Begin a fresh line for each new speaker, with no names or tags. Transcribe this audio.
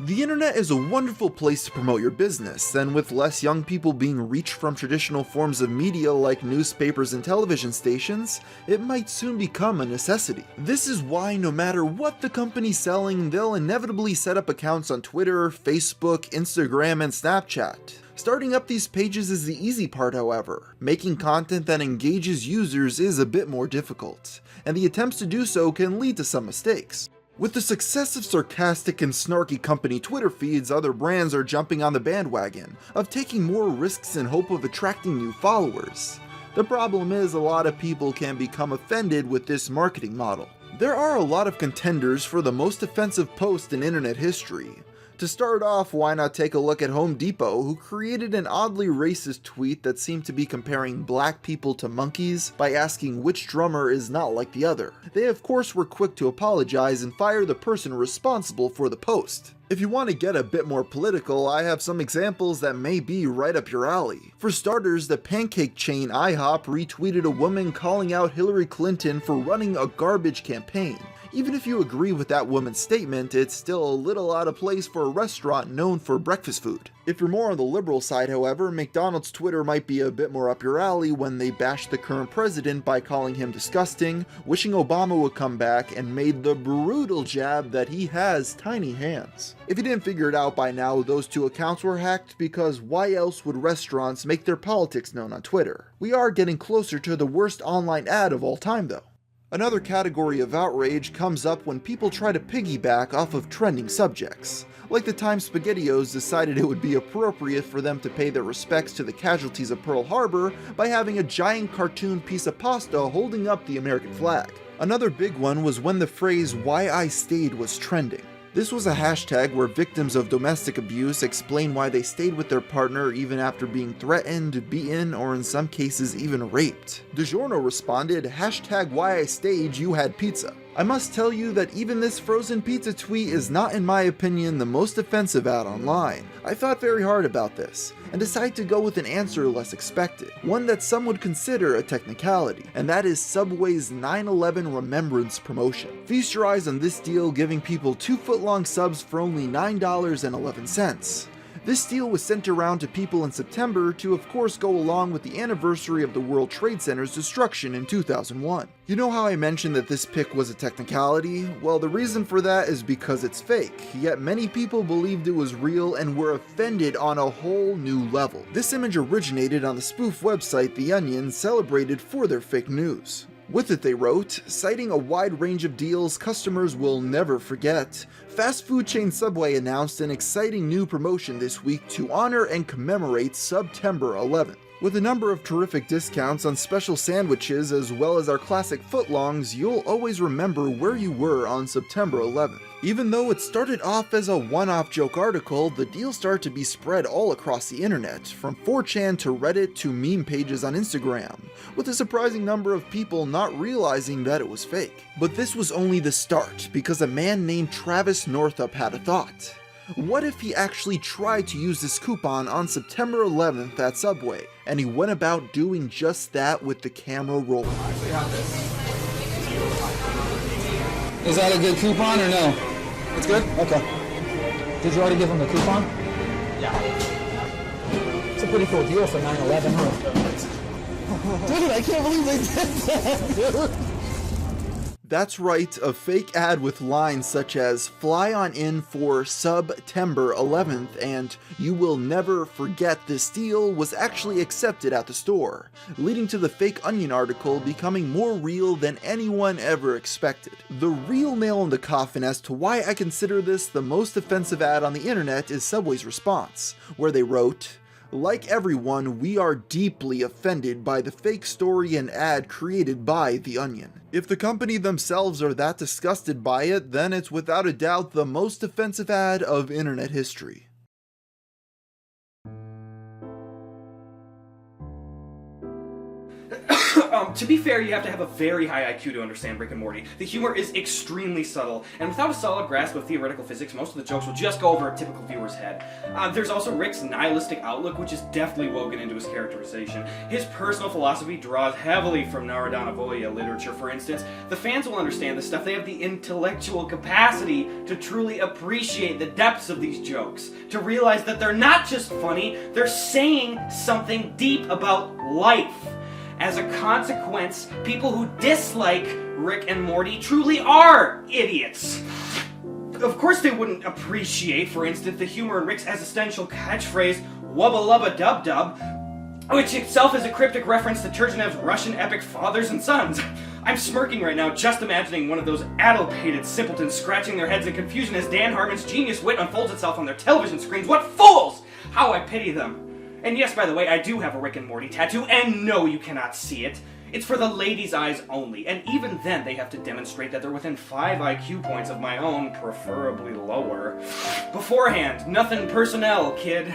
The internet is a wonderful place to promote your business, and with less young people being reached from traditional forms of media like newspapers and television stations, it might soon become a necessity. This is why no matter what the company's selling, they'll inevitably set up accounts on Twitter, Facebook, Instagram, and Snapchat. Starting up these pages is the easy part, however. Making content that engages users is a bit more difficult, and the attempts to do so can lead to some mistakes. With the success of sarcastic and snarky company Twitter feeds, other brands are jumping on the bandwagon of taking more risks in hope of attracting new followers. The problem is a lot of people can become offended with this marketing model. There are a lot of contenders for the most offensive post in internet history. To start off, why not take a look at Home Depot, who created an oddly racist tweet that seemed to be comparing black people to monkeys by asking which drummer is not like the other. They of course were quick to apologize and fire the person responsible for the post. If you want to get a bit more political, I have some examples that may be right up your alley. For starters, the pancake chain IHOP retweeted a woman calling out Hillary Clinton for running a garbage campaign. Even if you agree with that woman's statement, it's still a little out of place for a restaurant known for breakfast food. If you're more on the liberal side, however, McDonald's Twitter might be a bit more up your alley when they bashed the current president by calling him disgusting, wishing Obama would come back, and made the brutal jab that he has tiny hands. If you didn't figure it out by now, those two accounts were hacked because why else would restaurants make their politics known on Twitter? We are getting closer to the worst online ad of all time though. Another category of outrage comes up when people try to piggyback off of trending subjects, like the time SpaghettiOs decided it would be appropriate for them to pay their respects to the casualties of Pearl Harbor by having a giant cartoon piece of pasta holding up the American flag. Another big one was when the phrase "why I stayed" was trending. This was a hashtag where victims of domestic abuse explain why they stayed with their partner even after being threatened, beaten, or in some cases even raped. DiGiorno responded, "#why I stayed, you had pizza." I must tell you that even this frozen pizza tweet is not, in my opinion, the most offensive ad online. I thought very hard about this, and decided to go with an answer less expected, one that some would consider a technicality, and that is Subway's 9/11 Remembrance promotion. Feast your eyes on this deal, giving people 2-foot-long subs for only $9.11. This deal was sent around to people in September to of course go along with the anniversary of the World Trade Center's destruction in 2001. You know how I mentioned that this pick was a technicality? Well, the reason for that is because it's fake, yet many people believed it was real and were offended on a whole new level. This image originated on the spoof website The Onion, celebrated for their fake news. With it they wrote, citing a wide range of deals customers will never forget, fast food chain Subway announced an exciting new promotion this week to honor and commemorate September 11th. With a number of terrific discounts on special sandwiches as well as our classic footlongs, you'll always remember where you were on September 11th. Even though it started off as a one-off joke article, the deal started to be spread all across the internet, from 4chan to Reddit to meme pages on Instagram, with a surprising number of people not realizing that it was fake. But this was only the start, because a man named Travis Northup had a thought. What if he actually tried to use this coupon on September 11th at Subway, and he went about doing just that with the camera rolling?
Is that a good coupon or no? It's good? Okay. Did you already give him the coupon? Yeah. It's a pretty cool deal for 9/11, huh? Dude, I can't believe they did that, dude.
That's right, a fake ad with lines such as "fly on in for September 11th" and "you will never forget this deal" was actually accepted at the store, leading to the fake Onion article becoming more real than anyone ever expected. The real nail in the coffin as to why I consider this the most offensive ad on the internet is Subway's response, where they wrote, "Like everyone, we are deeply offended by the fake story and ad created by The Onion." If the company themselves are that disgusted by it, then it's without a doubt the most offensive ad of internet history.
To be fair, you have to have a very high IQ to understand Rick and Morty. The humor is extremely subtle, and without a solid grasp of theoretical physics, most of the jokes will just go over a typical viewer's head. There's also Rick's nihilistic outlook, which is deftly woven into his characterization. His personal philosophy draws heavily from Narodanavoya literature, for instance. The fans will understand this stuff. They have the intellectual capacity to truly appreciate the depths of these jokes, to realize that they're not just funny, they're saying something deep about life. As a consequence, people who dislike Rick and Morty truly are idiots. Of course they wouldn't appreciate, for instance, the humor in Rick's existential catchphrase, wubba lubba dub dub, which itself is a cryptic reference to Turgenev's Russian epic Fathers and Sons. I'm smirking right now just imagining one of those addlepated simpletons scratching their heads in confusion as Dan Harmon's genius wit unfolds itself on their television screens. What fools! How I pity them. And yes, by the way, I do have a Rick and Morty tattoo, and no, you cannot see it. It's for the ladies' eyes only, and even then they have to demonstrate that they're within 5 IQ points of my own, preferably lower. Beforehand, nothing personnel, kid.